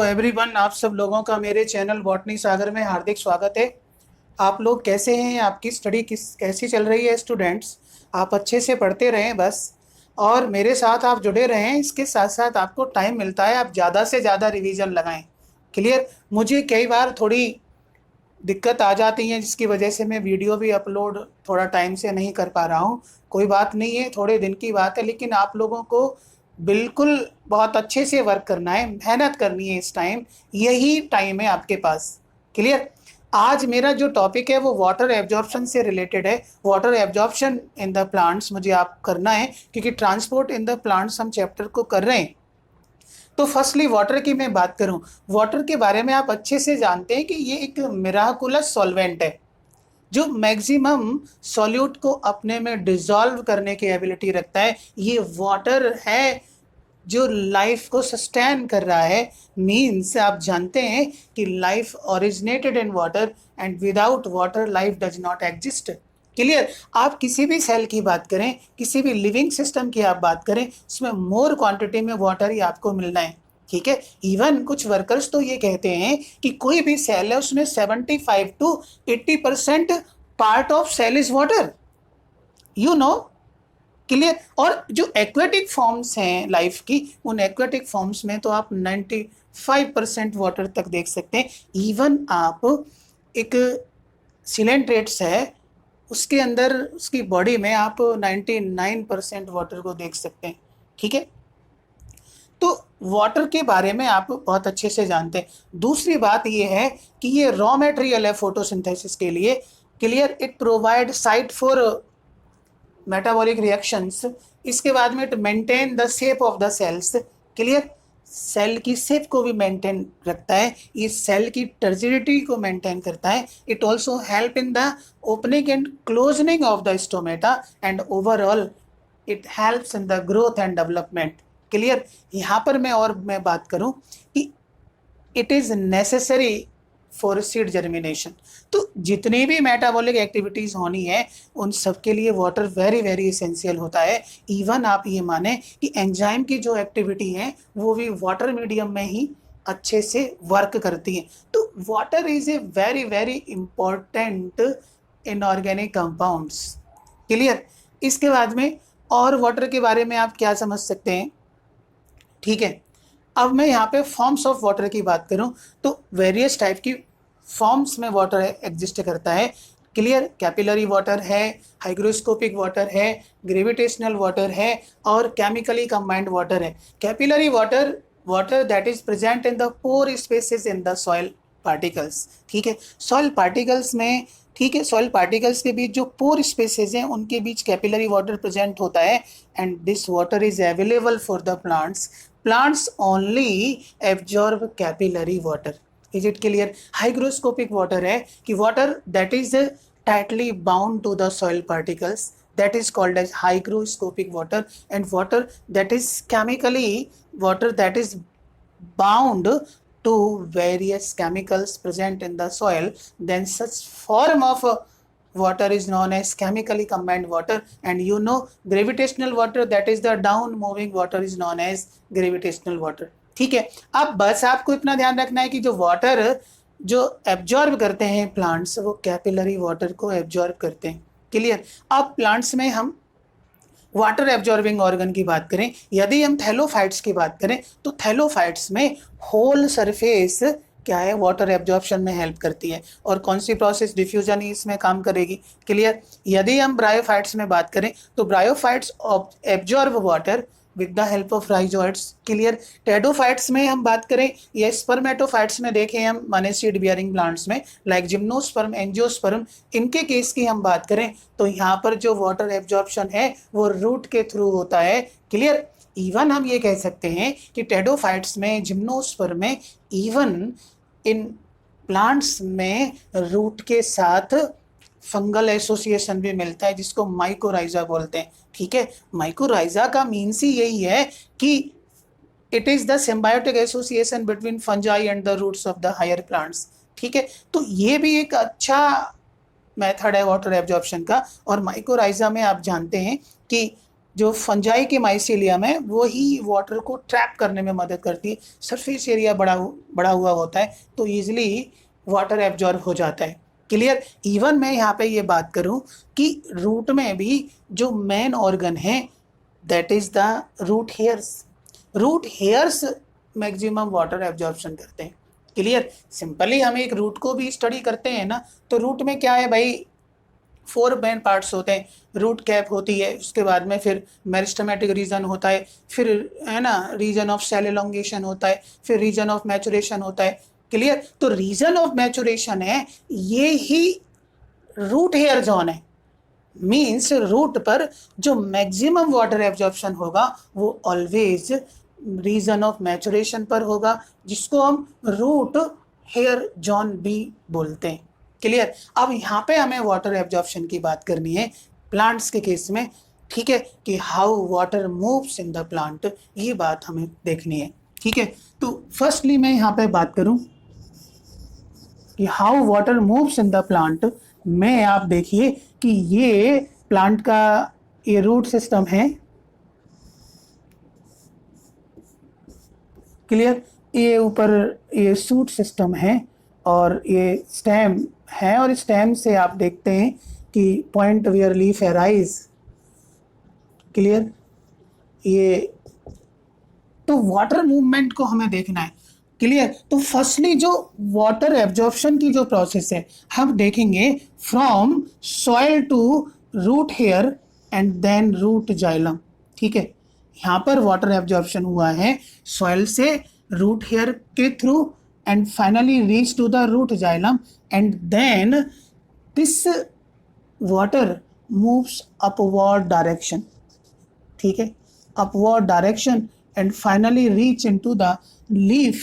Everyone, आप सब लोगों का मेरे चैनल बॉटनी सागर में हार्दिक स्वागत है। आप लोग कैसे हैं? आपकी स्टडी कैसी चल रही है स्टूडेंट्स? आप अच्छे से पढ़ते रहें बस, और मेरे साथ आप जुड़े रहें। इसके साथ साथ आपको टाइम मिलता है, आप ज़्यादा से ज़्यादा रिवीजन लगाएं। क्लियर? मुझे कई बार थोड़ी दिक्कत आ जाती है जिसकी वजह से मैं वीडियो भी अपलोड थोड़ा टाइम से नहीं कर पा रहा हूँ। कोई बात नहीं है, थोड़े दिन की बात है, लेकिन आप लोगों को बिल्कुल बहुत अच्छे से वर्क करना है, मेहनत करनी है। इस टाइम यही टाइम है आपके पास। क्लियर? आज मेरा जो टॉपिक है वो वाटर एब्जॉर्प्शन से रिलेटेड है। Water absorption in the plants मुझे आप करना है, क्योंकि ट्रांसपोर्ट इन द प्लांट्स हम चैप्टर को कर रहे हैं। तो फर्स्टली वाटर की मैं बात करूं, वाटर के बारे में आप अच्छे से जानते हैं कि ये एक मिराकुलस सॉल्वेंट है जो मैक्सिमम सॉल्यूट को अपने में डिसॉल्व करने की एबिलिटी रखता है। ये वाटर है जो लाइफ को सस्टेन कर रहा है। मीन्स आप जानते हैं कि life originated in water and without water life does not exist. Clear? आप किसी भी सेल की बात करें, किसी भी लिविंग सिस्टम की आप बात करें, उसमें मोर क्वांटिटी में वाटर ही आपको मिलना है। ठीक है? इवन कुछ वर्कर्स तो ये कहते हैं कि कोई भी सेल है उसमें 75 to 80% part of cell is water. You know? Clear? और जो एक्वेटिक फॉर्म्स हैं लाइफ की, उन एक्वेटिक फॉर्म्स में तो आप 95% वाटर तक देख सकते हैं। इवन आप एक सिलेंट्रेट्स है, उसके अंदर उसकी बॉडी में आप 99% वाटर को देख सकते हैं। ठीक है? तो वाटर के बारे में आप बहुत अच्छे से जानते हैं। दूसरी बात ये है कि ये रॉ मटेरियल है फोटोसिंथेसिस के लिए। Clear? It provide site for metabolic reactions. इसके बाद में it maintain the shape of the cells. Clear? Cell की शेप को भी मेंटेन रखता है, ये सेल की टर्जिडिटी को मेंटेन करता है। It also help in the opening and closing of the stomata and overall it helps in the growth and development. Clear? यहाँ पर मैं बात करूँ कि it is necessary for seed germination. तो जितनी भी मेटाबॉलिक एक्टिविटीज होनी है उन सब के लिए वाटर वेरी वेरी इसेंशियल होता है। इवन आप ये माने कि एंजाइम की जो एक्टिविटी है वो भी वाटर मीडियम में ही अच्छे से वर्क करती है। तो water is a very very important inorganic compounds. Clear? इसके बाद में और वाटर के बारे में आप क्या समझ सकते हैं? ठीक है, अब मैं यहाँ पे फॉर्म्स ऑफ वाटर की बात करूँ तो वेरियस टाइप की फॉर्म्स में वाटर एग्जिस्ट करता है। क्लियर? कैपिलरी वाटर है, हाइग्रोस्कोपिक वाटर है, ग्रेविटेशनल वाटर है, और केमिकली कंबाइंड वाटर है। Capillary water, water that is present in the pore spaces in the soil particles. ठीक है? सॉइल पार्टिकल्स में, ठीक है, सॉइल पार्टिकल्स के बीच जो पोर स्पेसेस हैं उनके बीच कैपिलरी वाटर प्रेजेंट होता है, and this water is available for the plants. Plants only absorb capillary water. Is it clear? Hygroscopic water है कि water that is tightly bound to the soil particles, that is called as hygroscopic water, and water that is chemically, water that is bound to various chemicals present in the soil, then such form of water is known as chemically combined water. And you know, gravitational water, that is the down moving water, is known as gravitational water. ठीक है? अब बस आपको इतना ध्यान रखना है कि जो वाटर जो एब्जॉर्ब करते हैं प्लांट्स, वो कैपिलरी वाटर को एब्जॉर्ब करते हैं। क्लियर? अब प्लांट्स में हम वाटर एब्जॉर्बिंग ऑर्गन की बात करें, यदि हम थैलोफाइट्स की बात करें तो थैलोफाइट्स में होल सरफेस क्या है, वाटर एब्जॉर्प्शन में हेल्प करती है। और कौन सी प्रोसेस? डिफ्यूजन ही इसमें काम करेगी। क्लियर? यदि हम ब्रायोफाइट्स में बात करें तो bryophytes absorb water with the help of rhizoids. Clear? टेडोफाइट्स में हम बात करें या स्पर्मेटोफाइट्स में देखें हम, माने सीड बियरिंग प्लांट्स में, लाइक जिम्नोस्पर्म, एंजियोस्पर्म, इनके केस की हम बात करें तो यहाँ पर जो वाटर एब्जॉर्प्शन है वो रूट के थ्रू होता है। क्लियर? इवन हम ये कह सकते हैं कि टेडोफाइट्स में, जिम्नोस्पर्म में, इवन इन प्लांट्स में रूट के साथ फंगल एसोसिएशन भी मिलता है जिसको माइकोराइजा बोलते हैं। ठीक है? माइकोराइजा का मीन्स ही यही है कि it is the symbiotic association between fungi and the roots of the higher plants. ठीक है? तो ये भी एक अच्छा मेथड है वाटर एब्जॉर्प्शन का। और माइकोराइजा में आप जानते हैं कि जो फंजाई की माइसीलियम है वो ही वाटर को ट्रैप करने में मदद करती है। सरफेस एरिया बड़ा हुआ होता है तो ईजिली वाटर एब्जॉर्ब हो जाता है। क्लियर। इवन मैं यहाँ पे ये बात करूँ कि रूट में भी जो मेन ऑर्गन है that is the root hairs. Root hairs maximum water absorption करते हैं। क्लियर। सिंपली हम एक रूट को भी स्टडी करते हैं ना, तो रूट में क्या है भाई, 4 मेन पार्ट्स होते हैं। रूट कैप होती है, उसके बाद में फिर मेरिस्टेमेटिक रीजन होता है, फिर है ना रीजन ऑफ सेल एलोंगेशन होता है, फिर रीजन ऑफ मैचुरेशन होता है। क्लियर। तो रीजन ऑफ मैचुरेशन है, ये ही रूट हेयर जोन है। मीन्स रूट पर जो मैक्सिमम वाटर एब्जॉर्प्शन होगा वो ऑलवेज रीजन ऑफ मैचुरेशन पर होगा, जिसको हम रूट हेयर जोन भी बोलते हैं। क्लियर। अब यहाँ पे हमें वाटर एब्जॉर्प्शन की बात करनी है प्लांट्स के केस में। ठीक है, कि how water moves in the plant, ये बात हमें देखनी है। ठीक है, तो फर्स्टली मैं यहाँ पे बात करूँ कि how water moves in the plant में, आप देखिए कि ये प्लांट का ये रूट सिस्टम है। क्लियर। ये ऊपर ये सूट सिस्टम है और ये स्टेम है, और स्टेम से आप देखते हैं कि point where leaf arise. Clear. ये तो वाटर मूवमेंट को हमें देखना है। क्लियर। तो फर्स्टली जो वाटर एब्जॉर्प्शन की जो प्रोसेस है हम देखेंगे from soil to root hair and then root xylem. ठीक है, यहाँ पर वाटर एब्जॉर्प्शन हुआ है सॉइल से रूट हेयर के through and finally reach to the root xylem, and then this water moves upward direction. ठीक है, upward direction and finally reach into the leaf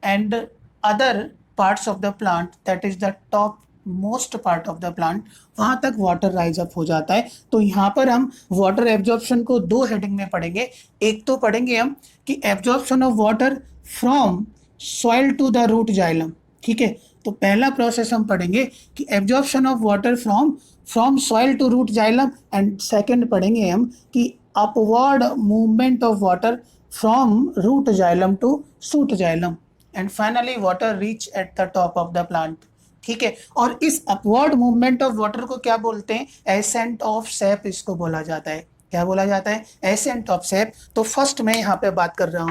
and other parts of the plant, that is the top most part of the plant, वहां तक water rise up हो जाता है। तो यहाँ पर हम वाटर एब्जॉर्प्शन को 2 हेडिंग में पढ़ेंगे। एक तो पढ़ेंगे हम कि absorption of water from soil to the root xylem. ठीक है, तो पहला प्रोसेस हम पढ़ेंगे कि absorption of water from soil to root xylem, and second पढ़ेंगे हम कि upward movement of water from root xylem to shoot xylem, and finally water reach at the top of the plant। ठीक है, और इस अपवर्ड मूवमेंट ऑफ वाटर को क्या बोलते हैं, एसेंट ऑफ सैप इसको बोला जाता है। क्या बोला जाता है, एसेंट ऑफ सैप। तो फर्स्ट मैं यहाँ पे बात कर रहा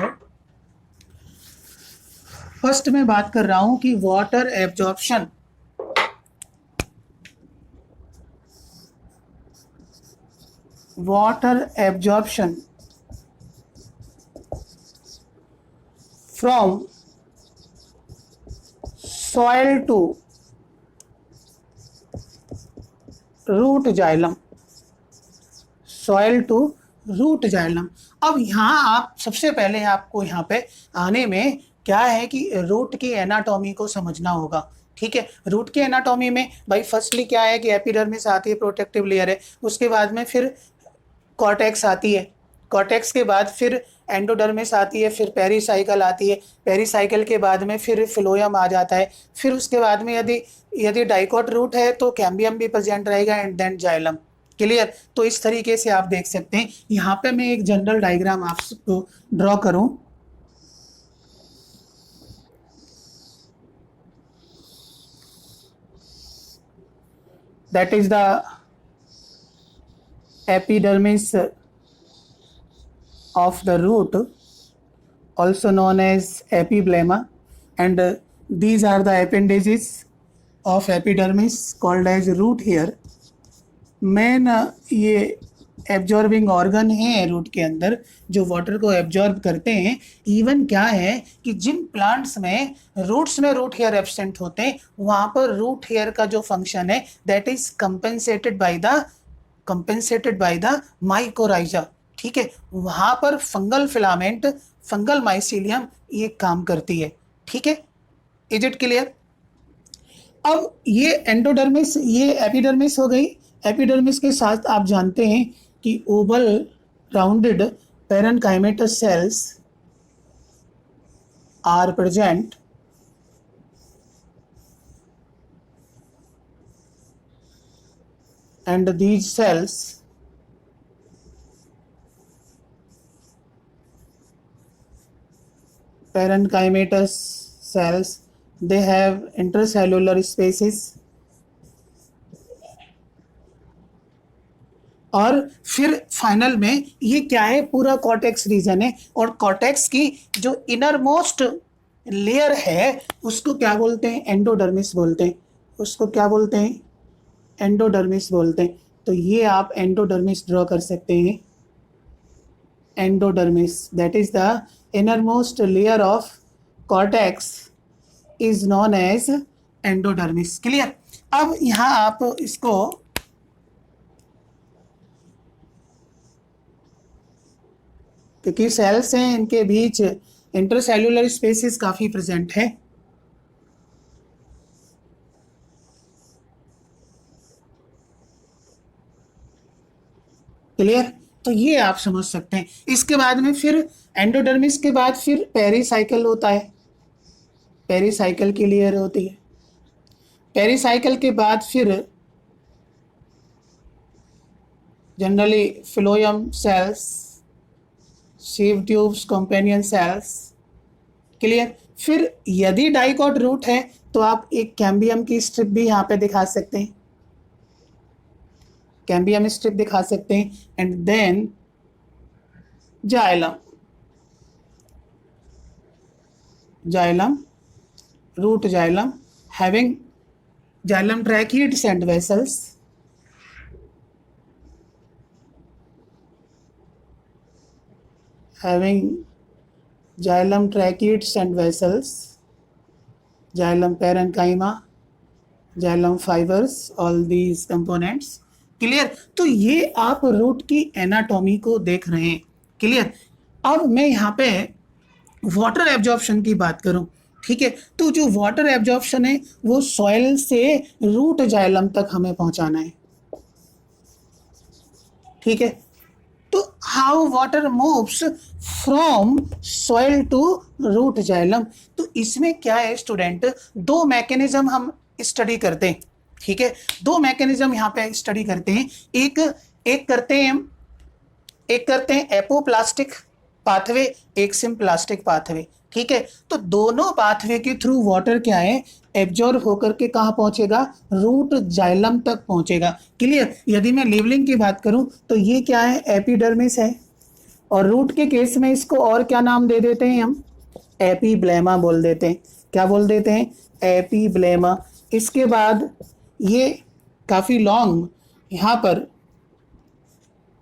हूँ, कि water absorption from soil to root xylem, अब यहाँ आप सबसे पहले आपको यहाँ पे आने में क्या है कि रूट की एनाटॉमी को समझना होगा। ठीक है, रूट की एनाटॉमी में भाई फर्स्टली क्या है कि एपिडर्मिस आती है, प्रोटेक्टिव लेयर है, उसके बाद में फिर कॉर्टेक्स आती है, कॉर्टेक्स के बाद फिर एंडोडर्मिस आती है, फिर पेरिसाइकल आती है, पेरिसाइकल के बाद में फिर फिलोयम आ जाता है, फिर उसके बाद में यदि डाइकोट रूट है तो कैम्बियम भी प्रेजेंट रहेगा, एंड देन जाइलम। क्लियर। तो इस तरीके से आप देख सकते हैं। यहाँ पे मैं एक जनरल डायग्राम आपको ड्रॉ करूं, that is the epidermis of the root, also known as epiblema, and these are the appendages of epidermis called as root hair। Main ये एब्जॉर्बिंग ऑर्गन है रूट के अंदर जो वाटर को एब्जॉर्ब करते हैं। इवन क्या है कि जिन प्लांट्स में रूट्स में रूट हेयर एब्सेंट होते हैं वहाँ पर रूट हेयर का जो फंक्शन है that is compensated by the mycorrhiza. ठीक है, वहाँ पर फंगल फिलामेंट, फंगल माइसीलियम ये काम करती है। ठीक है, इज इट क्लियर। अब ये एंडोडर्मिस, ये एपिडर्मिस हो गई। एपिडर्मिस के साथ आप जानते हैं कि oval rounded parenchymatous cells are present and these cells parenchymatous cells, they have intercellular spaces। और फिर फाइनल में ये क्या है, पूरा कॉर्टेक्स रीजन है, और कॉर्टेक्स की जो इनर मोस्ट लेयर है उसको क्या बोलते हैं, एंडोडर्मिस बोलते हैं। उसको क्या बोलते हैं, एंडोडर्मिस बोलते हैं। तो ये आप एंडोडर्मिस ड्रॉ कर सकते हैं। Endodermis that is the innermost layer of cortex is known as endodermis. Clear. अब यहाँ आप इसको क्योंकि सेल्स हैं इनके बीच इंटरसेल्युलर स्पेसिस काफी प्रेजेंट है। क्लियर। तो ये आप समझ सकते हैं। इसके बाद में फिर एंडोडर्मिस के बाद फिर पेरीसाइकिल होता है। पेरीसाइकिल की लेयर होती है। पेरीसाइकिल के बाद फिर generally phloem cells, sieve tubes, companion cells. Clear. फिर यदि डाइकॉट रूट है तो आप एक कैम्बियम की स्ट्रिप भी यहाँ पे दिखा सकते हैं, कैम्बियम स्ट्रिप दिखा सकते हैं। And then xylem, xylem, root xylem having xylem tracheids and vessels, having xylem tracheids and vessels, xylem parenchyma, xylem fibers, all these components। Clear. तो ये आप रूट की एनाटॉमी को देख रहे हैं। क्लियर। अब मैं यहाँ पे वाटर एब्जॉर्प्शन की बात करूं, ठीक है, तो जो वाटर एब्जॉर्प्शन है वो सॉइल से रूट जाइलम तक हमें पहुंचाना है। ठीक है। तो how water moves from soil to root xylem. तो इसमें क्या है स्टूडेंट, दो मैकेनिज्म हम स्टडी करते हैं। ठीक है, दो मैकेनिज्म यहाँ पे स्टडी करते हैं। एक करते हैं एपोप्लास्टिक पाथवे, एक सिम्प्लास्टिक पाथवे। ठीक है। तो दोनों पाथवे के थ्रू वाटर क्या है, एब्जॉर्ब होकर के कहाँ पहुंचेगा, रूट जाइलम तक पहुंचेगा। क्लियर। यदि मैं लेवलिंग की बात करूं तो ये क्या है, एपिडर्मिस है, और रूट के केस में इसको और क्या नाम दे देते हैं हम, एपीब्लेमा बोल देते हैं। क्या बोल देते हैं, एपीब्लेमा। इसके बाद ये काफी लॉन्ग यहाँ पर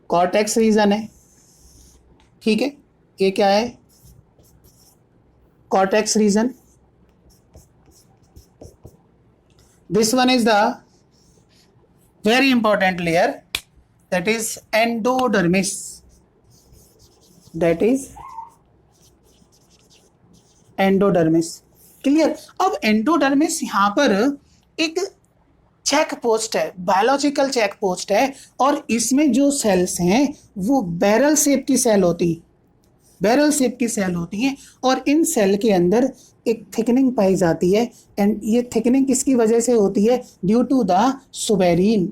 कॉर्टेक्स रीजन है। ठीक है, ये क्या है, cortex region। This one is the very important layer, that is endodermis, that is endodermis। Clear. अब एंडोडर्मिस यहाँ पर एक चेक पोस्ट है, बायोलॉजिकल चेक पोस्ट है, और इसमें जो सेल्स हैं वो बैरल शेप की सेल होती है, बैरल शेप की सेल होती हैं, और इन सेल के अंदर एक थिकनिंग पाई जाती है। एंड ये थिकनिंग किसकी वजह से होती है, ड्यू टू द सुबेरीन।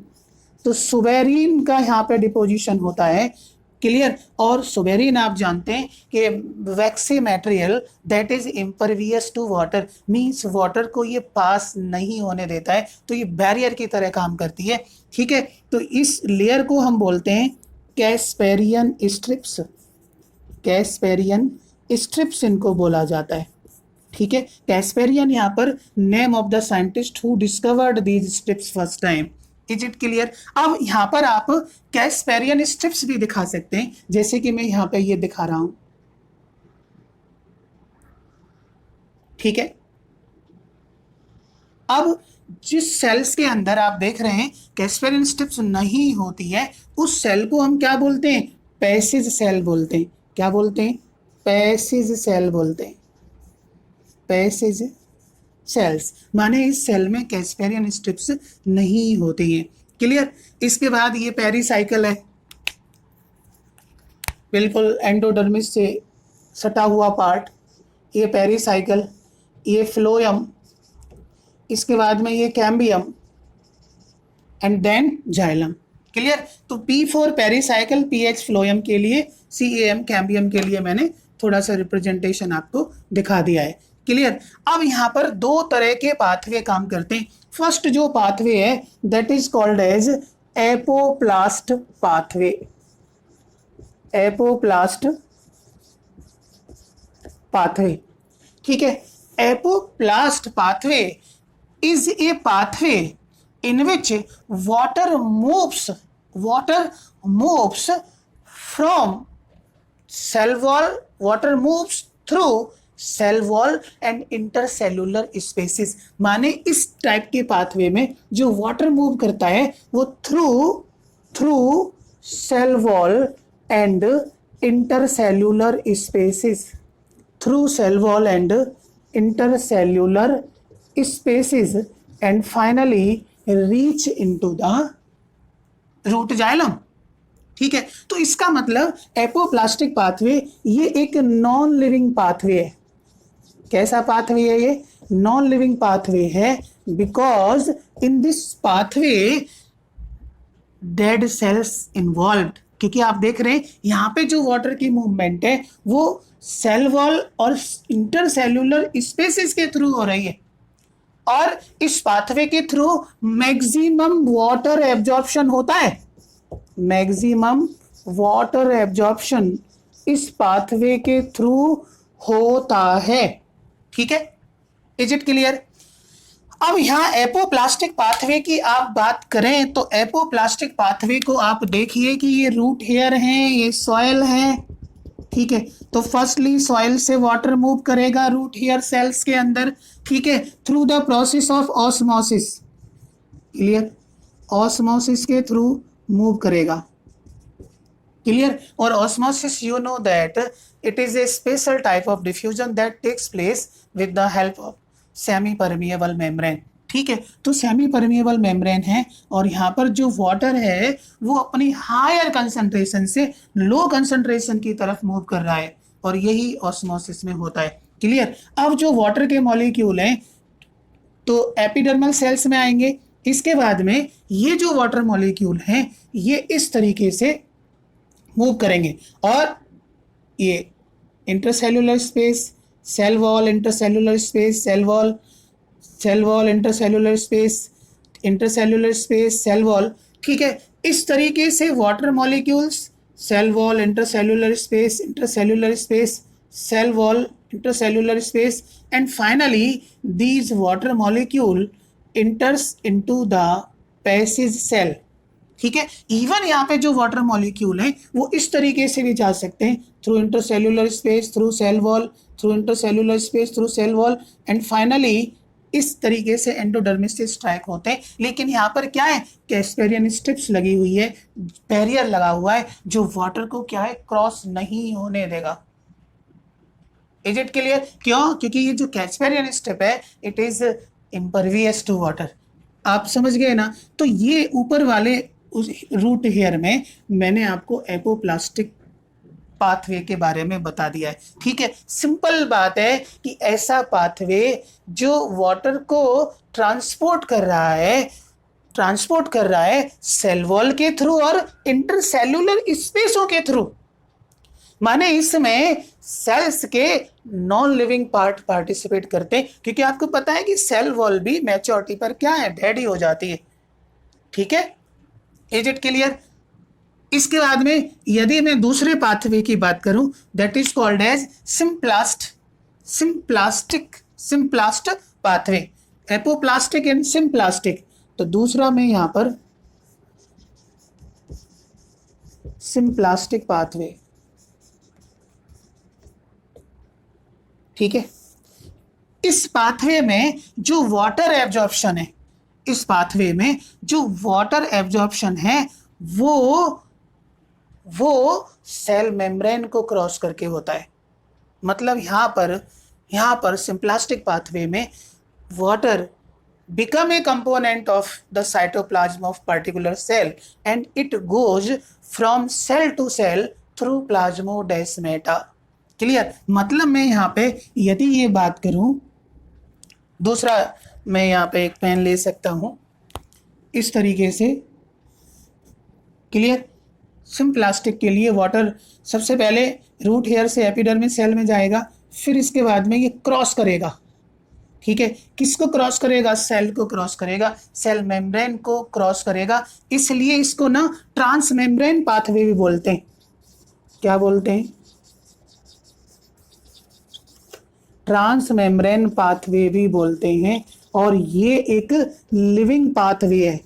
तो सुबेरीन का यहाँ पे डिपोजिशन होता है। क्लियर। और सुबेरीन आप जानते हैं कि waxy material that is impervious to water, means water को ये पास नहीं होने देता है, तो ये बैरियर की तरह काम करती है। ठीक है। तो इस लेयर को हम बोलते हैं कैस्पेरियन स्ट्रिप्स, कैस्पेरियन स्ट्रिप्स इनको बोला जाता है। ठीक है। कैस्पेरियन यहाँ पर name of the scientist who discovered these strips first time. Is it clear. अब यहाँ पर आप कैस्पेरियन स्ट्रिप्स भी दिखा सकते हैं, जैसे कि मैं यहाँ पे ये दिखा रहा हूं। ठीक है। अब जिस सेल्स के अंदर आप देख रहे हैं कैस्पेरियन स्ट्रिप्स नहीं होती है, उस सेल को हम क्या बोलते हैं, पैसिज सेल बोलते हैं। क्या बोलते हैं, पैसिज सेल बोलते हैं, पैसिज सेल्स, माने इस सेल में कैस्पेरियन स्ट्रिप्स नहीं होती हैं। क्लियर। इसके बाद ये पेरीसाइकिल है, बिल्कुल एंडोडर्मिस से सटा हुआ पार्ट, ये पेरीसाइकिल, ये फ्लोएम, इसके बाद में ये cambium, and then xylem. Clear. तो P4 पेरीसाइकिल, PH फ्लोएम के लिए, CAM कैम्बियम के लिए मैंने थोड़ा सा रिप्रेजेंटेशन आपको दिखा दिया है। क्लियर। अब यहाँ पर दो तरह के पाथवे काम करते हैं। फर्स्ट जो पाथवे है that is called as apoplast pathway. Apoplast pathway, ठीक है। Apoplast pathway is a pathway in which water moves from cell wall, water moves through cell wall and intercellular spaces। माने इस type के pathway में जो water move करता है वो through cell wall and intercellular spaces, through cell wall and intercellular spaces and finally reach into the root xylem. ठीक है, तो इसका मतलब एपोप्लास्टिक पाथवे ये एक नॉन लिविंग पाथवे है। कैसा पाथवे है ये? नॉन लिविंग पाथवे है, because in this pathway dead cells involved. क्योंकि आप देख रहे हैं यहाँ पे जो वाटर की मूवमेंट है वो सेल वॉल और इंटरसेल्यूलर स्पेसिस के थ्रू हो रही है, और इस पाथवे के थ्रू मैक्सिमम वाटर एब्जॉर्प्शन होता है। मैक्सिमम वाटर एब्जॉर्प्शन इस पाथवे के थ्रू होता है। ठीक है, इज इट क्लियर? अब यहाँ एपोप्लास्टिक पाथवे की आप बात करें तो एपोप्लास्टिक पाथवे को आप देखिए कि ये रूट हेयर हैं, ये सॉइल है। ठीक है, तो फर्स्टली सॉइल से वाटर मूव करेगा रूट हेयर सेल्स के अंदर, ठीक है, through the process of osmosis. Clear? Osmosis के थ्रू मूव करेगा। क्लियर? और osmosis you know that it is a special type of diffusion that takes place with the help of semi permeable membrane. ठीक है, तो सेमी परमिएबल मेम्ब्रेन है और यहाँ पर जो वाटर है वो अपनी हायर कंसंट्रेशन से लो कंसंट्रेशन की तरफ मूव कर रहा है, और यही ऑस्मोसिस में होता है। क्लियर? अब जो वाटर के मॉलिक्यूल हैं तो एपिडर्मल सेल्स में आएंगे। इसके बाद में ये जो वाटर मॉलिक्यूल हैं ये इस तरीके से मूव करेंगे, और ये intercellular space, cell wall, intercellular space, cell wall, cell wall, intercellular space, intercellular space, cell wall. ठीक है, इस तरीके से water molecules cell wall, intercellular space, intercellular space, cell wall, intercellular space, and finally these water molecule enters into the passage cell. ठीक है, even यहाँ पे जो वाटर मॉलिक्यूल हैं वो इस तरीके से भी जा सकते हैं, through intercellular space, through cell wall, through intercellular space, through cell wall, and finally इस तरीके से एंडोडर्मिस से स्ट्राइक होते हैं। लेकिन यहाँ पर क्या है, कैस्पेरियन स्ट्रिप्स लगी हुई है, बैरियर लगा हुआ है जो वाटर को क्या है, क्रॉस नहीं होने देगा। Is it clear? क्यों? क्योंकि ये जो कैस्पेरियन स्ट्रिप है it is impervious to water. आप समझ गए ना? तो ये ऊपर वाले उस रूट हेयर में मैंने आपको एपोप्लास्टिक पाथवे के बारे में बता दिया है। ठीक है, सिंपल बात है कि ऐसा पाथवे जो वाटर को ट्रांसपोर्ट कर रहा है सेल वॉल के थ्रू और इंटरसेल्यूलर स्पेसों के थ्रू। माने इसमें सेल्स के नॉन लिविंग पार्ट पार्टिसिपेट करते हैं, क्योंकि आपको पता है कि सेल वॉल भी मैच्योरिटी पर क्या है, डेड ही हो जाती है। ठीक है, इज इट क्लियर? इसके बाद में यदि मैं दूसरे पाथवे की बात करूं that is called as symplast pathway, apoplastic and symplastic. तो दूसरा में यहां पर सिम्प्लास्टिक पाथवे। ठीक है, इस पाथवे में जो वाटर एब्जॉर्प्शन है, इस पाथवे में जो वाटर एब्जॉर्प्शन है वो सेल मेम्ब्रेन को क्रॉस करके होता है। मतलब यहाँ पर सिम्प्लास्टिक पाथवे में water become a component of the cytoplasm of particular cell and it goes from cell to cell through plasmodesmata। Clear? मतलब मैं यहाँ पे यदि ये बात करूँ, दूसरा मैं यहाँ पे एक पेन ले सकता हूँ इस तरीके से। क्लियर? सिम्प्लास्टिक के लिए वाटर सबसे पहले रूट हेयर से एपिडर्मिस सेल में जाएगा, फिर इसके बाद में ये क्रॉस करेगा, ठीक है। किसको क्रॉस करेगा? सेल को क्रॉस करेगा, सेल मेम्ब्रेन को क्रॉस करेगा, इसलिए इसको ना ट्रांस मेम्ब्रेन पाथवे भी बोलते हैं। क्या बोलते हैं? ट्रांस मेम्ब्रेन पाथवे भी बोलते हैं। और ये एक लिविंग पाथवे है।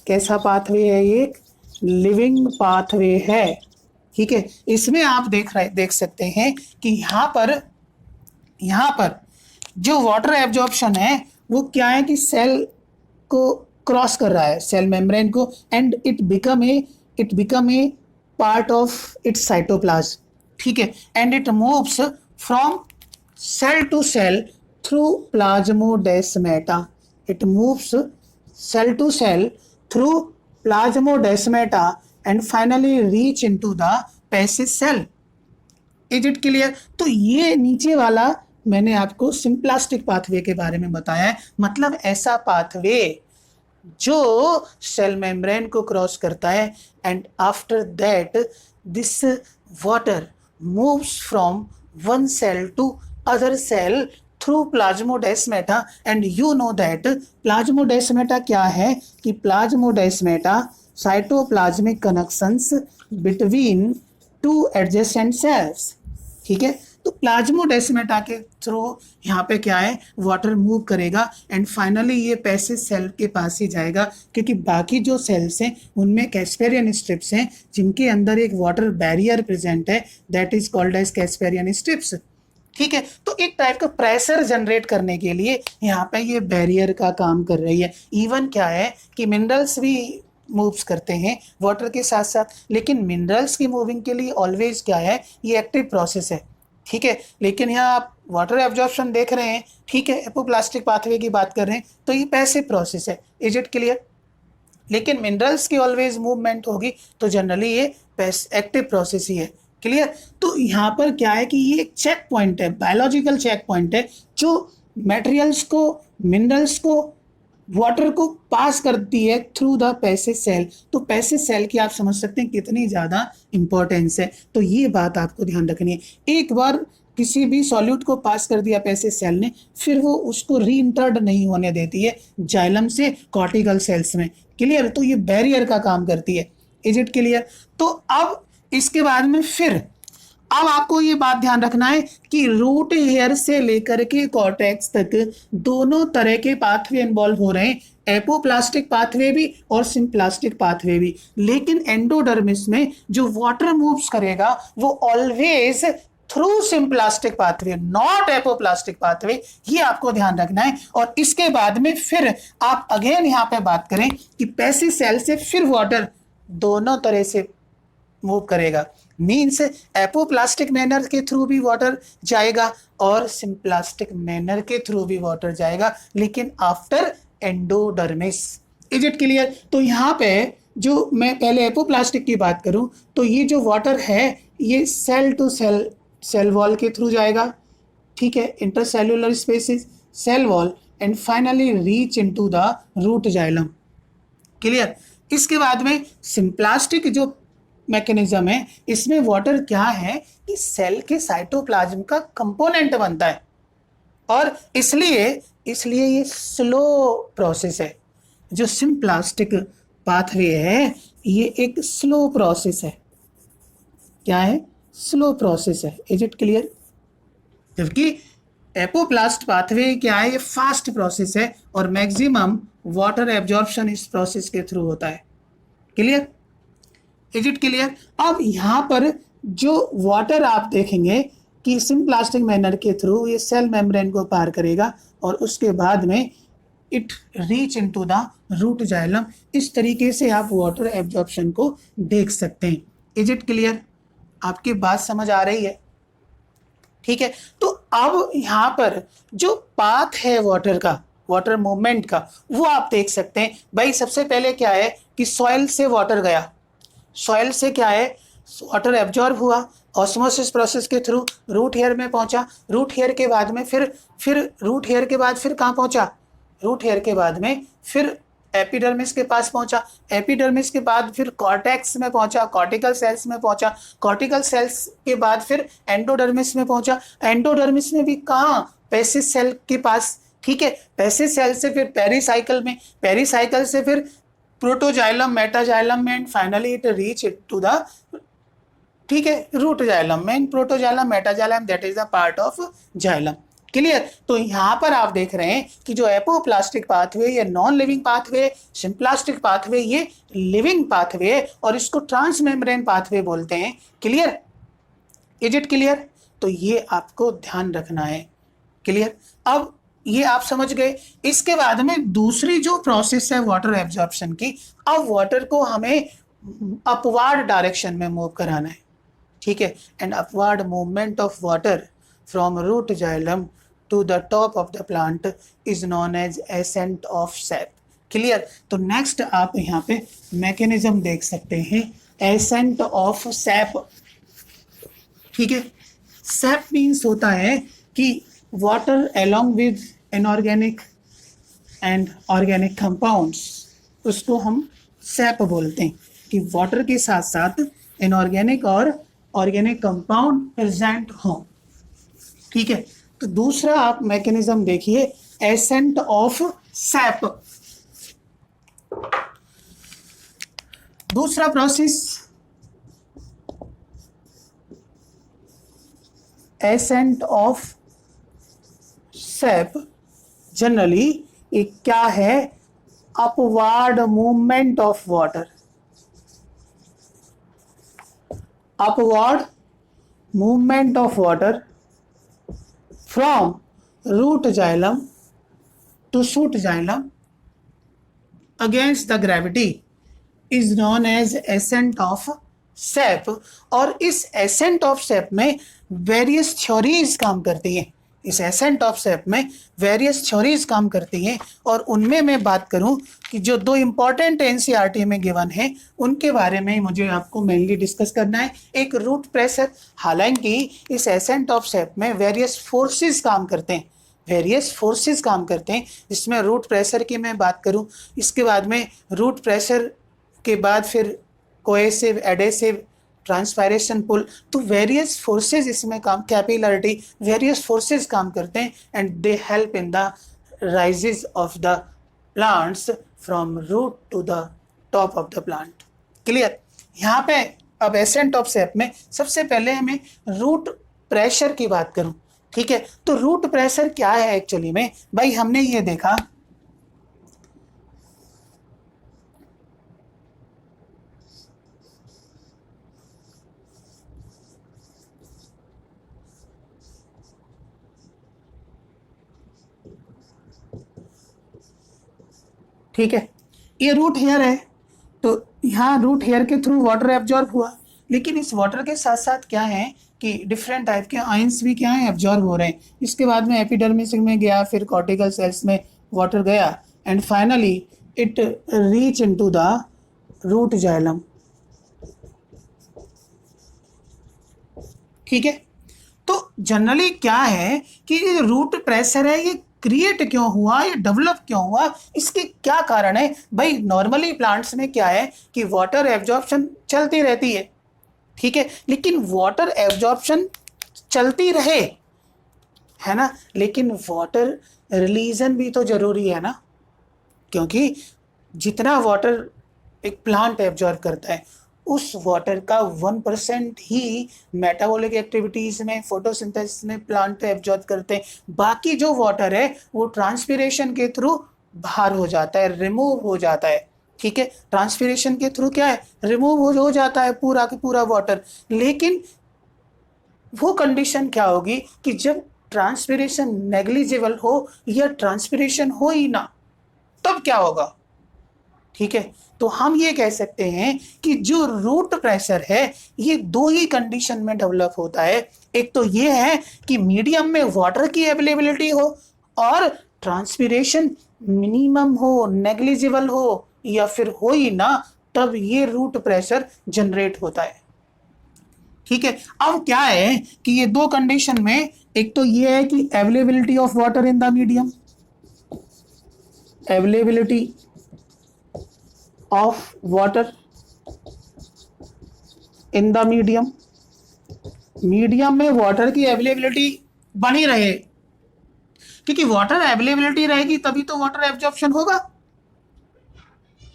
कैसा पाथवे है? ये एक लिविंग पाथवे है, ठीक है। इसमें आप देख सकते हैं कि यहाँ पर जो वाटर एब्जॉर्प्शन है वो क्या है कि सेल को क्रॉस कर रहा है, सेल मेम्ब्रेन को, and it become a part of its cytoplasm, ठीक है। And it moves from cell to cell through plasmodesmata. It moves cell to cell through plasmodesmata and finally reach into the passive cell. Is it clear? तो ये नीचे वाला मैंने आपको symplastic pathway के बारे में बताया है। मतलब ऐसा पाथवे जो सेल मेम्ब्रेन को क्रॉस करता है, and after that this water moves from one cell to other cell through plasmodesmata. And you know that plasmodesmata क्या है कि plasmodesmata cytoplasmic connections between two adjacent cells, ठीक है। तो प्लाज्मोडेस्माटा के थ्रू यहाँ पे क्या है, वाटर मूव करेगा एंड फाइनली ये पैसिव सेल के पास ही जाएगा, क्योंकि बाकी जो सेल्स हैं उनमें कैस्पेरियन स्ट्रिप्स हैं जिनके अंदर एक वाटर बैरियर प्रेजेंट है, that is called as Casparian strips, ठीक है। तो एक टाइप का प्रेशर जनरेट करने के लिए यहाँ पे ये बैरियर का काम कर रही है। इवन क्या है कि मिनरल्स भी मूव्स करते हैं वाटर के साथ साथ, लेकिन मिनरल्स की मूविंग के लिए ऑलवेज क्या है, ये एक्टिव प्रोसेस है, ठीक है। लेकिन यहाँ आप वाटर एब्जॉर्प्शन देख रहे हैं, ठीक है, एपोप्लास्टिक पाथवे की बात कर रहे हैं, तो ये पैसिव प्रोसेस है। Is it clear? लेकिन मिनरल्स की ऑलवेज मूवमेंट होगी तो जनरली ये एक्टिव प्रोसेस ही है। क्लियर? तो यहाँ पर क्या है कि ये एक चेक पॉइंट है, बायोलॉजिकल चेक पॉइंट है, जो मटेरियल्स को, मिनरल्स को, वाटर को पास करती है थ्रू द पैसिव सेल। तो पैसिव सेल की आप समझ सकते हैं कितनी ज़्यादा इंपॉर्टेंस है। तो ये बात आपको ध्यान रखनी है। एक बार किसी भी सॉल्यूट को पास कर दिया पैसिव सेल ने, फिर वो उसको रीइंटर्ड नहीं होने देती है जाइलम से कॉर्टिकल सेल्स में। क्लियर? तो ये बैरियर का काम करती है। Is it clear? तो अब इसके बाद में फिर अब आपको ये बात ध्यान रखना है कि रूट हेयर से लेकर के कॉर्टेक्स तक दोनों तरह के पाथवे इन्वॉल्व हो रहे हैं, एपोप्लास्टिक पाथवे भी और सिम्प्लास्टिक पाथवे भी। लेकिन एंडोडर्मिस में जो वाटर मूव्स करेगा वो always through symplastic pathway, not apoplastic pathway. ये आपको ध्यान रखना है। और इसके बाद में फिर आप अगेन यहाँ पे बात करें कि पैसिव सेल से फिर वाटर दोनों तरह से मूव करेगा, मीन्स एपोप्लास्टिक मैनर के थ्रू भी वाटर जाएगा और सिम्प्लास्टिक मैनर के थ्रू भी वाटर जाएगा, लेकिन after endodermis. Is it clear? तो यहाँ पे जो मैं पहले एपोप्लास्टिक की बात करूँ तो ये जो वाटर है ये cell to cell, cell wall के थ्रू जाएगा, ठीक है, intercellular spaces, cell wall, and finally reach into the root xylem. Clear? इसके बाद में सिम्प्लास्टिक जो मैकेनिज्म है, इसमें वाटर क्या है कि सेल के साइटोप्लाज्म का कंपोनेंट बनता है और इसलिए ये स्लो प्रोसेस है। जो सिम्प्लास्टिक पाथवे है ये एक स्लो प्रोसेस है। क्या है? स्लो प्रोसेस है। Is it clear? जबकि एपोप्लास्ट पाथवे क्या है, ये फास्ट प्रोसेस है और मैक्सिमम वाटर एब्जॉर्प्शन इस प्रोसेस के थ्रू होता है। क्लियर? Is it clear? अब यहाँ पर जो वाटर आप देखेंगे कि सिम्प्लास्टिक मैनर के थ्रू ये सेल मेम्ब्रेन को पार करेगा और उसके बाद में it reach into the root xylem. इस तरीके से आप वाटर एब्जॉर्प्शन को देख सकते हैं। Is it clear? आपकी बात समझ आ रही है? ठीक है। तो अब यहाँ पर जो पाथ है वाटर का, वाटर मूवमेंट का, वो आप देख सकते हैं। भाई सबसे पहले क्या है कि सॉइल से वाटर गया, सॉइल से क्या है, वाटर एब्जॉर्ब हुआ ऑस्मोसिस प्रोसेस के थ्रू, रूट हेयर में पहुंचा, रूट हेयर के बाद में फिर रूट हेयर के बाद फिर कहाँ पहुंचा, रूट हेयर के बाद में फिर एपिडर्मिस के पास पहुंचा, एपिडर्मिस के बाद फिर कॉर्टेक्स में पहुंचा, कॉर्टिकल सेल्स में पहुंचा, कॉर्टिकल सेल्स के बाद फिर एंडोडर्मिस में पहुंचा, एंडोडर्मिस में भी कहाँ, पेसिस सेल के पास, ठीक है। पेसिस सेल से फिर पेरिसाइकल में, पेरिसाइकल से फिर प्रोटोजाइलम, मेटाजाइलम में, and finally it reach to the, ठीक है, रूट जाइलम में, protoxylem, metaxylem, that is the part of xylem. Clear. तो यहां पर आप देख रहे हैं कि जो एपोप्लास्टिक पाथवे, ये non living pathway, symplastic pathway ये लिविंग पाथवे, और इसको ट्रांसमेम्ब्रेन पाथवे बोलते हैं। Clear, is it clear? तो ये आपको ध्यान रखना है। क्लियर। अब ये आप समझ गए। इसके बाद में दूसरी जो प्रोसेस है वाटर एब्जॉर्प्शन की, अब वाटर को हमें अपवार्ड डायरेक्शन में मूव कराना है, ठीक है। And upward movement of water from root xylem to the top of the plant is known as ascent of sap. Clear. तो नेक्स्ट आप यहाँ पे मैकेनिज्म देख सकते हैं, एसेंट ऑफ सैप, ठीक है। सैप मीन्स होता है कि water along with inorganic and organic compounds, उसको हम सैप बोलते हैं कि वाटर के साथ साथ इनऑर्गेनिक और ऑर्गेनिक कंपाउंड प्रेजेंट हो, ठीक है। तो दूसरा आप मैकेनिज्म देखिए, एसेंट ऑफ सैप। दूसरा process ascent of sap generally एक क्या है, upward movement of water, upward movement of water from root xylem to shoot xylem against the gravity is known as ascent of sap. और इस ascent of sap में various theories काम करती हैं, इस एसेंट ऑफ सैप में various theories काम करती हैं, और उनमें मैं बात करूं कि जो दो इंपॉर्टेंट एनसीईआरटी में गिवन है उनके बारे में मुझे आपको मेनली डिस्कस करना है। एक रूट प्रेशर, हालांकि इस एसेंट ऑफ सैप में वेरियस फोर्सेस काम करते हैं, वेरियस फोर्सेस काम करते हैं, जिसमें रूट प्रेशर की मैं बात करूं, इसके बाद में रूट प्रेशर के बाद फिर कोएसिव, एडेसिव, ट्रांसपायरेशन पुल, तो वेरियस फोर्सेस इसमें काम, कैपिलरिटी, वेरियस फोर्सेस काम करते हैं, and they help in the rises of the plants from root to the top of the plant. Clear. यहाँ पे अब एसेंट ऑफ सैप में सबसे पहले हमें रूट प्रेशर की बात करूं, ठीक है। तो रूट प्रेशर क्या है एक्चुअली में भाई, हमने ये देखा ठीक है, ये रूट हेयर है, तो यहाँ रूट हेयर के थ्रू वाटर एब्जॉर्ब हुआ, लेकिन इस वाटर के साथ साथ क्या है कि डिफरेंट टाइप के आयंस भी क्या है, एब्जॉर्ब हो रहे हैं। इसके बाद में एपिडर्मिस में गया, फिर कॉर्टिकल सेल्स में वाटर गया, and finally it reach into the root xylem, ठीक है। तो जनरली क्या है कि ये रूट प्रेशर है, ये क्रिएट क्यों हुआ, ये डेवलप क्यों हुआ, इसके क्या कारण है भाई। नॉर्मली प्लांट्स में क्या है कि वाटर एब्जॉर्प्शन चलती रहती है, ठीक है, लेकिन वाटर एब्जॉर्प्शन चलती रहे, है ना, लेकिन वाटर रिलीजन भी तो जरूरी है ना, क्योंकि जितना वाटर एक प्लांट एब्जॉर्ब करता है उस वाटर का 1% ही मेटाबॉलिक एक्टिविटीज में, फोटोसिंथेसिस में प्लांट एब्जॉर्ब करते हैं, बाकी जो वाटर है वो ट्रांसपीरेशन के थ्रू बाहर हो जाता है, रिमूव हो जाता है, ठीक है। ट्रांसपीरेशन के थ्रू क्या है, रिमूव हो जाता है पूरा का पूरा वाटर। लेकिन वो कंडीशन क्या होगी कि जब ट्रांसपीरेशन नेग्लिजिबल हो या ट्रांसपीरेशन हो ही ना, तब क्या होगा, ठीक है। तो हम ये कह सकते हैं कि जो रूट प्रेशर है ये दो ही कंडीशन में डेवलप होता है। एक तो ये है कि मीडियम में वाटर की अवेलेबिलिटी हो और ट्रांसपीरेशन मिनिमम हो, नेग्लिजिबल हो, या फिर हो ही ना, तब ये रूट प्रेशर जनरेट होता है, ठीक है। अब क्या है कि ये दो कंडीशन में, एक तो ये है कि availability of water in the medium, availability of water in the medium, medium में वाटर की अवेलेबिलिटी बनी रहे, क्योंकि वाटर अवेलेबिलिटी रहेगी तभी तो वाटर एब्जॉर्प्शन होगा।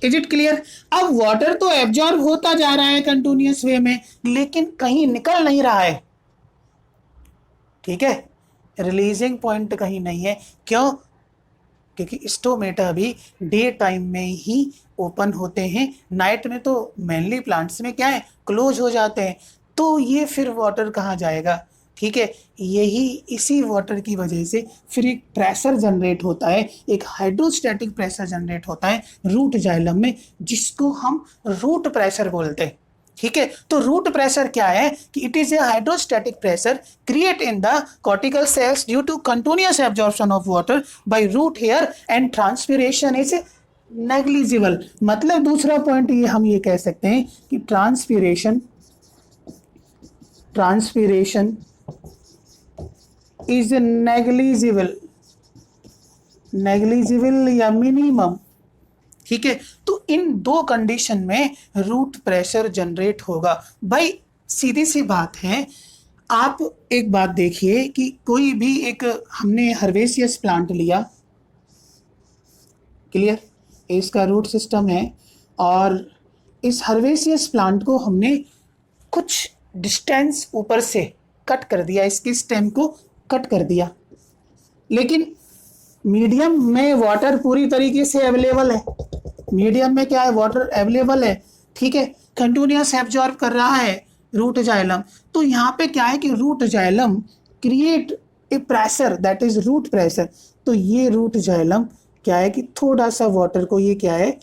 Is it clear? अब वाटर तो एब्जॉर्ब होता जा रहा है कंटिन्यूअस वे में, लेकिन कहीं निकल नहीं रहा है, ठीक है, रिलीजिंग पॉइंट कहीं नहीं है। क्यों? क्योंकि स्टोमेटा भी डे टाइम में ही ओपन होते हैं, नाइट में तो मेनली प्लांट्स में क्या है, क्लोज हो जाते हैं। तो ये फिर वाटर कहाँ जाएगा, ठीक है। यही इसी वाटर की वजह से फिर एक प्रेशर जनरेट होता है, एक हाइड्रोस्टैटिक प्रेशर जनरेट होता है रूट जाइलम में, जिसको हम रूट प्रेशर बोलते हैं, ठीक है। तो रूट प्रेशर क्या है कि it is a hydrostatic pressure create in the cortical cells due to continuous absorption of water by root hair and transpiration is negligible. मतलब दूसरा पॉइंट ये हम ये कह सकते हैं कि ट्रांसपीरेशन इज नेग्लिजिबल, नेग्लिजिबल या मिनिमम, ठीक है। तो इन दो कंडीशन में रूट प्रेशर जनरेट होगा। भाई सीधी सी बात है, आप एक बात देखिए कि कोई भी एक हमने हर्बेसियस प्लांट लिया, क्लियर, इसका रूट सिस्टम है, और इस हर्बेसियस प्लांट को हमने कुछ डिस्टेंस ऊपर से कट कर दिया, इसकी स्टेम को कट कर दिया, लेकिन मीडियम में वाटर पूरी तरीके से अवेलेबल है, मीडियम में क्या है, वाटर अवेलेबल है, ठीक है, कंटिन्यूअस एब्जॉर्ब कर रहा है रूट जाइलम। तो यहाँ पे क्या है कि root xylem create a pressure that is root pressure. तो ये रूट जाइलम क्या है कि थोड़ा सा वाटर को ये क्या है,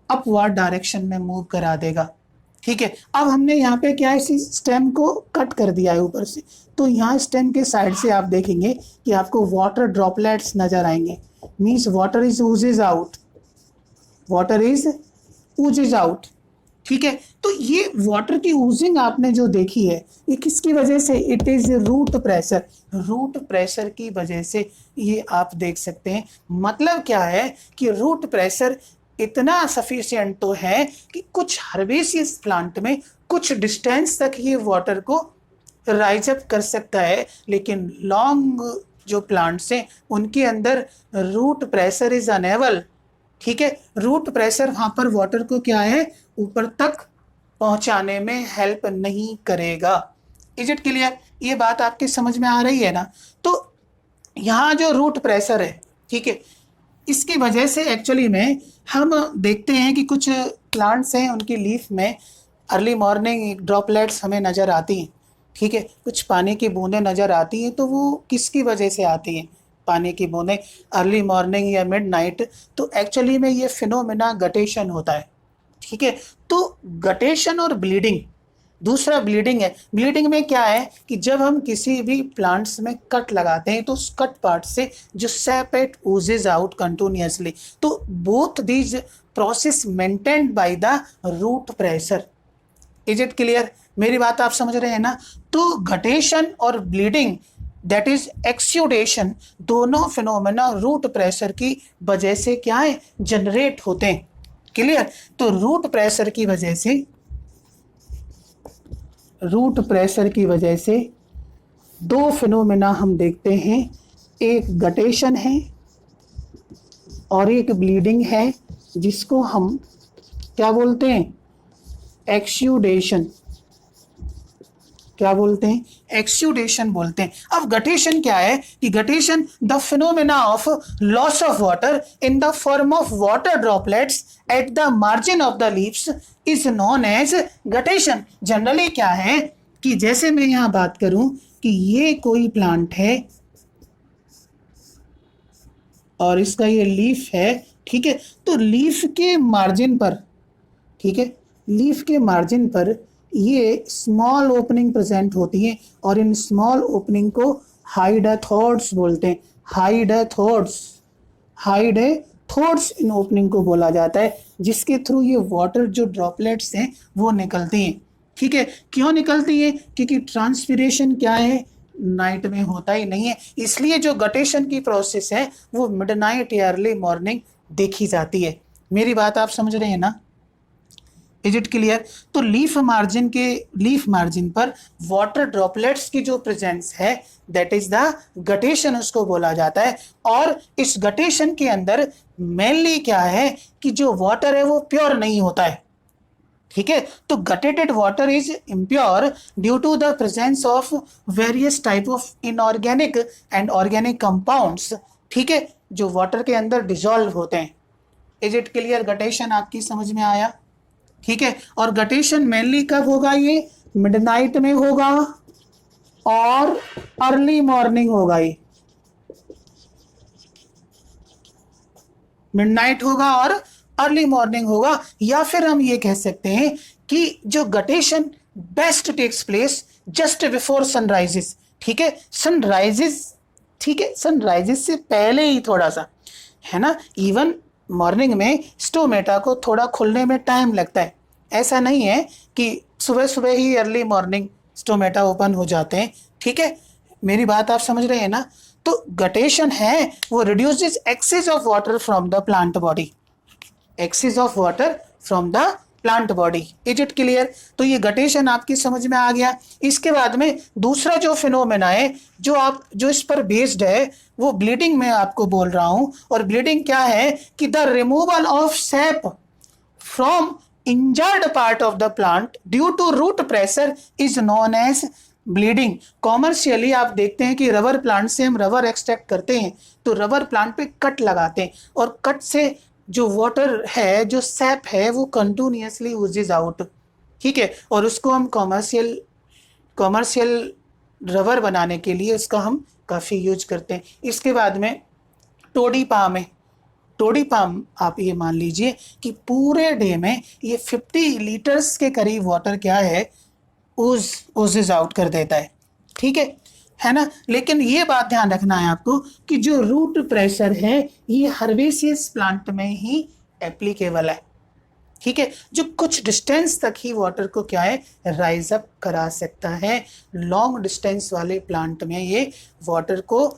अपवर्ड डायरेक्शन में मूव करा देगा, ठीक है। अब हमने यहाँ पे क्या है, इसी स्टेम को कट कर दिया है ऊपर से, तो यहाँ स्टेम के साइड से आप देखेंगे कि आपको वाटर ड्रॉपलेट्स नजर आएंगे, means water is oozes out, water is oozes out, ठीक है। तो ये वाटर की ऊजिंग आपने जो देखी है, ये किसकी वजह से, it is root pressure, root pressure की वजह से ये आप देख सकते हैं। मतलब क्या है कि रूट प्रेशर इतना सफिशिएंट तो है कि कुछ हर्बेसियस प्लांट में कुछ डिस्टेंस तक ये वाटर को राइज अप कर सकता है, लेकिन लॉन्ग जो प्लांट्स हैं उनके अंदर रूट प्रेशर इज अनेबल, ठीक है। रूट प्रेशर वहां पर वाटर को क्या है, ऊपर तक पहुंचाने में हेल्प नहीं करेगा। Is it clear? ये बात आपकी समझ में आ रही है ना? तो यहाँ जो रूट प्रेशर है, ठीक है, इसकी वजह से एक्चुअली में हम देखते हैं कि कुछ प्लांट्स हैं उनकी लीफ में अर्ली मॉर्निंग ड्रॉपलेट्स हमें नज़र आती हैं, ठीक है, कुछ पानी की बूंदें नज़र आती हैं। तो वो किसकी वजह से आती हैं पानी की बूंदें अर्ली मॉर्निंग या मिड नाइट? तो एक्चुअली में ये फिनोमेना गटेशन होता है, ठीक है। तो गटेशन और ब्लीडिंग, दूसरा ब्लीडिंग है। ब्लीडिंग में क्या है कि जब हम किसी भी प्लांट्स में कट लगाते हैं तो उस कट पार्ट से जो सैपेट ओजेज आउट कंटिन्यूअसली, तो both these process maintained by the root pressure. Is it clear? मेरी बात आप समझ रहे हैं ना? तो गटेशन और ब्लीडिंग दैट इज एक्सुडेशन, दोनों फिनोमेना रूट प्रेशर की वजह से क्या है, जनरेट होते हैं, क्लियर। तो रूट प्रेशर की वजह से, रूट प्रेशर की वजह से दो फिनोमेना हम देखते हैं, एक गटेशन है और एक ब्लीडिंग है, जिसको हम क्या बोलते हैं, एक्सुडेशन। क्या बोलते हैं, एक्सुडेशन बोलते हैं। अब गटेशन क्या है कि guttation the phenomena of loss of water in the form of water droplets at the margin of the leaves is known as guttation. Generally क्या है कि जैसे मैं यहां बात करूं कि ये कोई प्लांट है और इसका ये लीफ है, ठीक है, तो लीफ के मार्जिन पर, ठीक है, लीफ के मार्जिन पर ये स्मॉल ओपनिंग प्रेजेंट होती है और इन स्मॉल ओपनिंग को हाइडेथोड्स बोलते हैं। हाइडेथोड्स, हाइडेथोड्स इन ओपनिंग को बोला जाता है, जिसके थ्रू ये वाटर जो ड्रॉपलेट्स हैं वो निकलती हैं, ठीक है। क्यों निकलती है? क्योंकि ट्रांसपीरेशन क्या है, नाइट में होता ही नहीं है, इसलिए जो गटेशन की प्रोसेस है वो मिडनाइट या अर्ली मॉर्निंग देखी जाती है। मेरी बात आप समझ रहे हैं ना? Is it clear? तो लीफ मार्जिन पर वाटर ड्रॉपलेट्स की जो प्रेजेंस है दैट इज द गटेशन उसको बोला जाता है। और इस गटेशन के अंदर मेनली क्या है कि जो वाटर है वो प्योर नहीं होता है, ठीक है। तो guttated water is impure due to the presence of various type of inorganic and organic compounds, ठीक है, जो वाटर के अंदर डिसॉल्व होते हैं। Is it clear? गटेशन आपकी समझ में आया, ठीक है। और गटेशन मेनली कब होगा? ये मिडनाइट में होगा और अर्ली मॉर्निंग होगा। ये मिडनाइट होगा और अर्ली मॉर्निंग होगा। या फिर हम ये कह सकते हैं कि जो guttation best takes place just before sunrises, ठीक है, सनराइजेस, ठीक है, सनराइजेस से पहले ही थोड़ा सा, है ना। इवन मॉर्निंग में स्टोमेटा को थोड़ा खुलने में टाइम लगता है, ऐसा नहीं है कि सुबह सुबह ही अर्ली मॉर्निंग स्टोमेटा ओपन हो जाते हैं, ठीक है। मेरी बात आप समझ रहे हैं ना? तो गटेशन है वो reduces excess of water from the plant body, excess of water from the plant body. Is it clear? तो ये गटेशन आपकी समझ में आ गया। इसके बाद में दूसरा जो फिनोमेना है जो इस पर बेस्ड है वो ब्लीडिंग में आपको बोल रहा हूं। और ब्लीडिंग क्या है कि the removal of sap from injured part of the plant due to root pressure is known as bleeding. Commercially आप देखते हैं कि रबर प्लांट से हम रबर एक्सट्रैक्ट करते हैं तो रबर प्लांट पे कट लगाते हैं और कट से जो वाटर है, जो सैप है, वो कंटिन्यूसली यूजेज आउट, ठीक है। और उसको हम कॉमर्शियल रबर बनाने के लिए उसका हम काफ़ी यूज करते हैं। इसके बाद में टोडी पाम आप ये मान लीजिए कि पूरे डे में ये 50 लीटर्स के करीब वाटर क्या है ओजेज आउट कर देता है, ठीक है ना। लेकिन ये बात ध्यान रखना है आपको कि जो रूट प्रेशर है ये हर्बेसियस प्लांट में ही एप्लीकेबल है, ठीक है, जो कुछ डिस्टेंस तक ही वाटर को क्या है राइज अप करा सकता है। लॉन्ग डिस्टेंस वाले प्लांट में ये वाटर को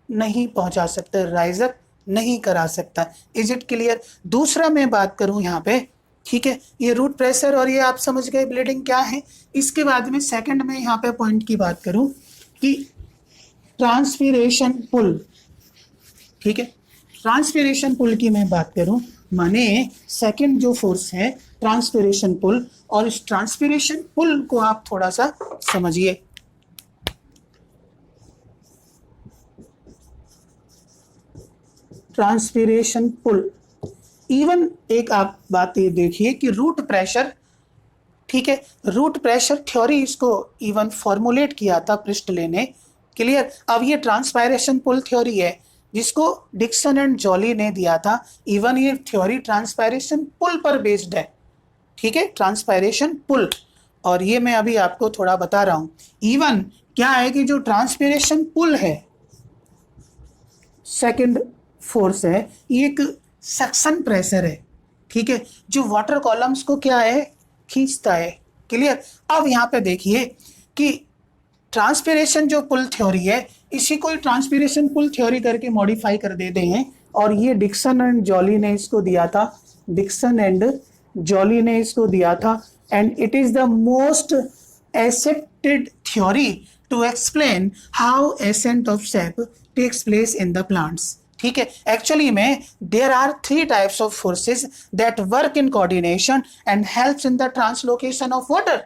नहीं पहुंचा सकता, राइज अप नहीं करा सकता। Is it clear? दूसरा मैं बात करूं यहाँ पे, ठीक है, ये रूट प्रेशर और ये आप समझ गए ब्लीडिंग क्या है। इसके बाद में सेकंड में यहाँ पे पॉइंट की बात करूं कि ट्रांसपीरेशन पुल, ठीक है, ट्रांसपीरेशन पुल की मैं बात करूं माने सेकंड जो फोर्स है ट्रांसपीरेशन पुल। और इस ट्रांसपीरेशन पुल को आप थोड़ा सा समझिए। ट्रांसपीरेशन पुल, इवन एक आप बात ये देखिए कि रूट प्रेशर, ठीक है, रूट प्रेशर थ्योरी इसको इवन फॉर्मुलेट किया था प्रिस्टले ने, क्लियर। अब ये ट्रांसपायरेशन पुल थ्योरी है जिसको डिक्सन एंड जॉली ने दिया था। इवन ये थ्योरी ट्रांसपायरेशन पुल पर बेस्ड है, ठीक है, ट्रांसपायरेशन पुल। और ये मैं अभी आपको थोड़ा बता रहा हूं। इवन क्या है कि जो ट्रांसपायरेशन पुल है सेकंड फोर्स है, ये एक सक्शन प्रेशर है, ठीक है, जो वाटर कॉलम्स को क्या है खींचता है, क्लियर। अब यहाँ पे देखिए कि ट्रांसपीरेशन जो पुल थ्योरी है इसी को ट्रांसपीरेशन पुल थ्योरी करके मॉडिफाई कर देते हैं। और ये डिक्सन एंड जॉली ने इसको दिया था, डिक्सन एंड जॉली ने इसको दिया था। And it is the most accepted theory to explain how ascent of sap takes place in the plants, ठीक है। एक्चुअली में there are 3 types of forces that work in coordination and helps in the translocation of water,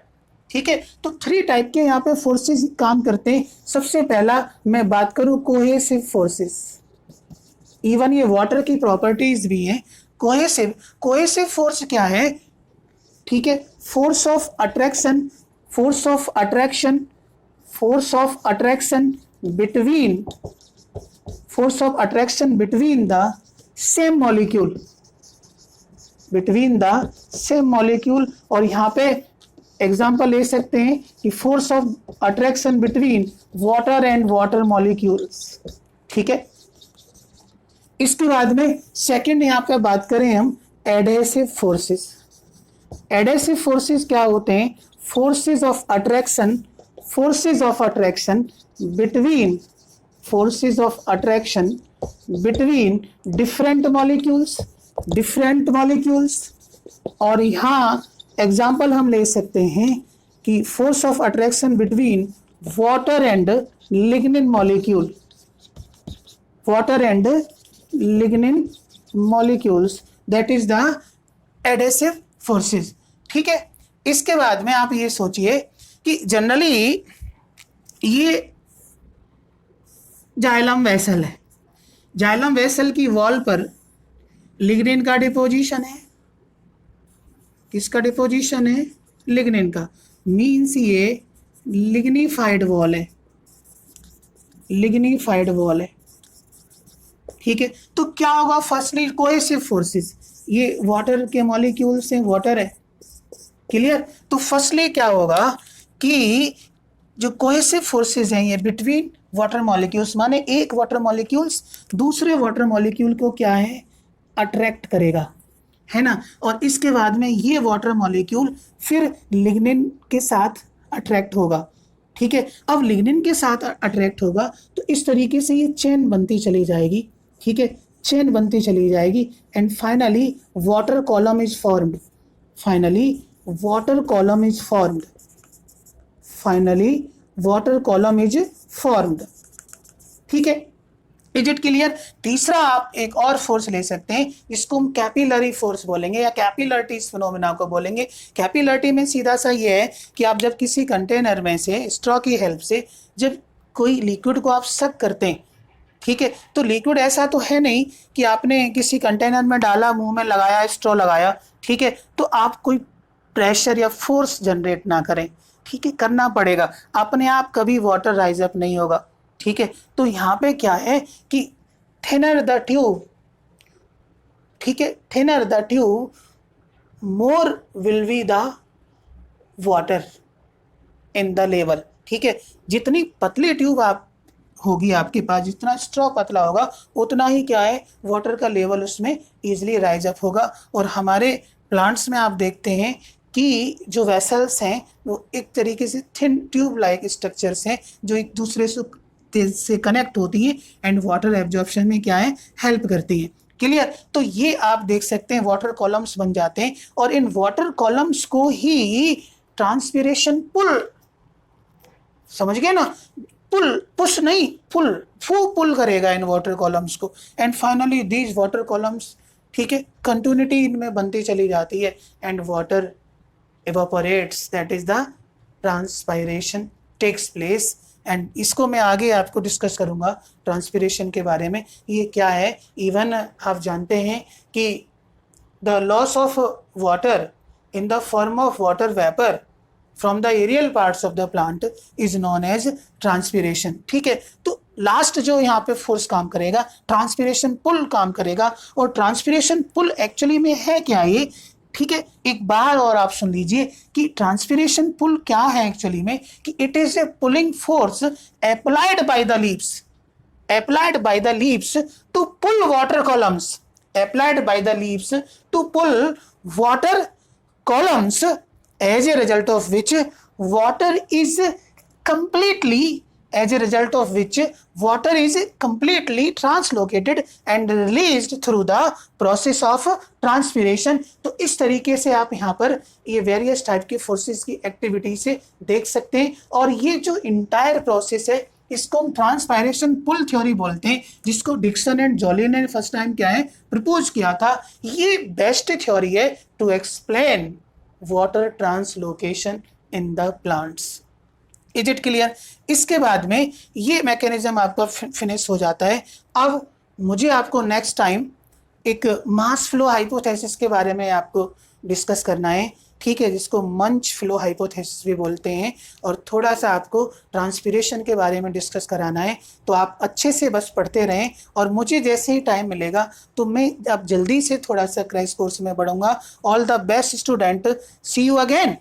ठीक है। तो 3 type के यहाँ पे forces काम करते हैं। सबसे पहला मैं बात करूं कोहेसिव फोर्सेस, इवन ये वाटर की प्रॉपर्टीज भी हैं। कोहेसिव फोर्स क्या है, ठीक है, force of attraction between the same molecule. और यहाँ पे एग्जाम्पल ले सकते हैं कि force of attraction between water and water molecules, ठीक है। इसके बाद में सेकंड यहाँ पे बात करें हम एडहेसिव फोर्सेस। एडहेसिव फोर्सेस क्या होते हैं? Forces of attraction between different molecules. और यहाँ एग्जाम्पल हम ले सकते हैं कि force of attraction between water and lignin molecule, water and lignin molecules, that is the adhesive forces. ठीक है, इसके बाद में आप ये सोचिए कि जनरली ये जाइलम वेसल है, जाइलम वेसल की वॉल पर लिग्निन का डिपोजिशन है, किसका डिपोजिशन है, लिग्निन का, मीन्स ये लिग्निफाइड वॉल है, लिग्निफाइड वॉल है। ठीक है, तो क्या होगा, फर्स्टली कोहेसिव फोर्सेस, ये वाटर के मॉलिक्यूल्स हैं, वाटर है, क्लियर। तो फर्स्टली क्या होगा कि जो कोहेसिव फोर्सेस हैं ये बिटवीन वाटर मॉलिक्यूल्स, माने एक वाटर मॉलिक्यूल्स दूसरे वाटर मॉलिक्यूल को क्या है, अट्रैक्ट करेगा, है ना। और इसके बाद में ये वाटर मॉलिक्यूल फिर लिग्निन के साथ अट्रैक्ट होगा। ठीक है, अब लिग्निन के साथ अट्रैक्ट होगा तो इस तरीके से ये चेन बनती चली जाएगी। ठीक है, चेन बनती चली जाएगी and finally water column is formed, finally water column is formed, finally water column is formed. ठीक है, इज इट क्लियर। तीसरा आप एक और फोर्स ले सकते हैं, इसको हम कैपिलरी फोर्स बोलेंगे या कैपिलरिटी फिनोमेना को बोलेंगे। कैपिलरिटी में सीधा सा ये है कि आप जब किसी कंटेनर में से स्ट्रॉ की हेल्प से जब कोई लिक्विड को आप सक करते हैं, ठीक है, तो लिक्विड ऐसा तो है नहीं कि आपने किसी कंटेनर में डाला, मुंह में लगाया, स्ट्रॉ लगाया, ठीक है, तो आप कोई प्रेशर या फोर्स जनरेट ना करें। ठीक है, करना पड़ेगा, अपने आप कभी वाटर राइज अप नहीं होगा। ठीक है, तो यहाँ पे क्या है कि थिनर द ट्यूब, ठीक है, thinner the tube more will be the water in the level. ठीक है, जितनी पतली ट्यूब आप होगी आपके पास, जितना स्ट्रॉ पतला होगा उतना ही क्या है, वाटर का लेवल उसमें इजीली राइज अप होगा। और हमारे प्लांट्स में आप देखते हैं कि जो वेसल्स हैं वो एक तरीके से थिन ट्यूब लाइक स्ट्रक्चर्स हैं जो एक दूसरे से कनेक्ट होती हैं एंड वाटर एब्जॉर्प्शन में क्या है, हेल्प करती हैं। क्लियर। तो ये आप देख सकते हैं वाटर कॉलम्स बन जाते हैं और इन वाटर कॉलम्स को ही ट्रांसपिरेशन पुल, समझ गए ना, पुल, पुश नहीं, पुल करेगा इन वाटर कॉलम्स को and finally these water columns, ठीक है, कंटिन्यूटी इनमें बनती चली जाती है and water evaporates, that is the transpiration takes place। And इसको मैं आगे आपको डिस्कस करूंगा ट्रांसपिरेशन के बारे में, ये क्या है। इवन आप जानते हैं कि the loss of water in the form of water vapour from the aerial parts of the plant is known as transpiration. ठीक है, तो लास्ट जो यहाँ पे फोर्स काम करेगा, ट्रांसपिरेशन पुल काम करेगा। और ट्रांसपिरेशन पुल एक्चुअली में है क्या ये, ठीक है, एक बार और आप सुन लीजिए कि ट्रांसपिरेशन पुल क्या है एक्चुअली में, कि it is A pulling force applied by the leaves, applied by the leaves to pull water columns, applied by the leaves to pull water columns, as a result of which water is completely, as a result of which water is completely translocated and released through the process of transpiration। तो इस तरीके से आप यहाँ पर ये various type के forces की एक्टिविटी से देख सकते हैं। और ये जो इंटायर प्रोसेस है इसको हम ट्रांसपायरेशन पुल थ्योरी बोलते हैं, जिसको डिक्सन एंड जॉलिन ने फर्स्ट टाइम क्या है, प्रपोज किया था। ये बेस्ट थ्योरी है to explain water translocation in the plants. Is it clear. इसके बाद में ये मैकेनिज्म आपका फिनिश हो जाता है। अब मुझे आपको नेक्स्ट टाइम एक मास फ्लो हाइपोथेसिस के बारे में आपको डिस्कस करना है, ठीक है, जिसको मंच फ्लो हाइपोथेसिस भी बोलते हैं, और थोड़ा सा आपको ट्रांसपिरेशन के बारे में डिस्कस कराना है। तो आप अच्छे से बस पढ़ते रहें और मुझे जैसे ही टाइम मिलेगा तो मैं अब जल्दी से थोड़ा सा क्रैश कोर्स में बढ़ूंगा। All the best student, see you again.